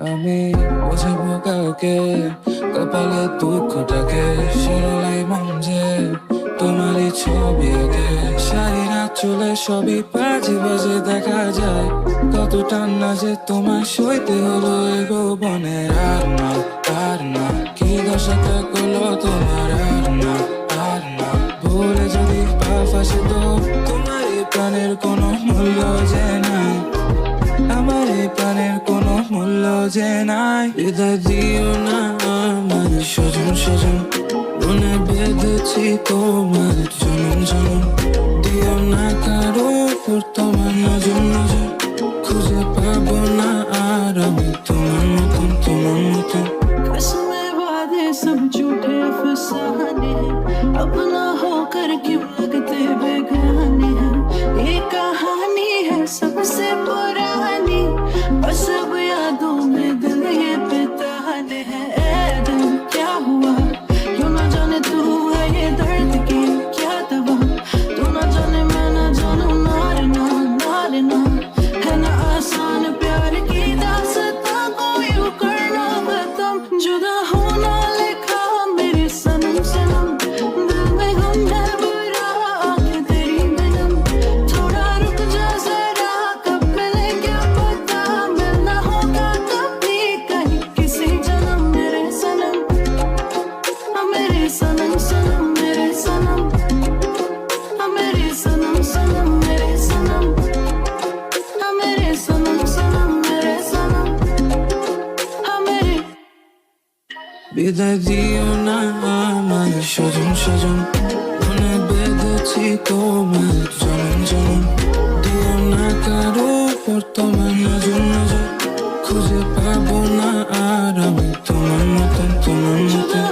আমি বোঝাবো কাউকে কপালে দুঃখটাকে, সরলাই মন যে তোমারই ছবি আঁকে। সারি রাত চলে সবই বাজে বাজে দেখা যায়, কত টান্না যে তোমার সইতে হলো এগো বনে। আর না কি দশাটা করলো তোমার, আর না ভুলে যদি পা ফাঁসে তো তোমার এই প্রাণের কোনো মূল্য যে নাই, আমার এই প্রাণের কোনো মূল্য যে নাই। হৃদয় দিও না আমার সজন সজন, মনে বেঁধেছি তোমার জনম জনম। দিও না কারো উপর তোমার নজর নজর, খুঁজে পাবো না আর আমি তোমার মতন তোমার মতন। कसमें वादे सब झूठे अफसाने हैं, अपना होकर क्यों लगते बेगाने हैं। ये कहानी है सबसे पुरानी, बस अब यादों में दिल ये बिताने हैं। ए दिल क्या हुआ, क्यों ना जाने तू है ये दर्द की क्या दवा। तू ना जाने मैं ना जानूं, ना है ना आसान प्यार की दास्तां को यूं करना खत्म। जुदा होना लिखा मेरे सनम सनम, दिल में गम है बुरा आके तेरी बिनम। थोड़ा रुक जा जरा, कब मिले क्या पता, मिलना होगा कभी कहीं किसी जन्म। मेरे सनम मेरे सनम सनम मेरे सनम, मेरे सनम सनम मेरे सनम, मेरे सनम सनम मेरे सनम, मेरे। বিদায় দিও না আমার সজন সজন, মনে বেঁধেছি তোমার জনম জনম। দিও না কারো উপর তোমার নজর নজর, খুঁজে পাবো না আর আমি তোমার মতন তোমার মতন।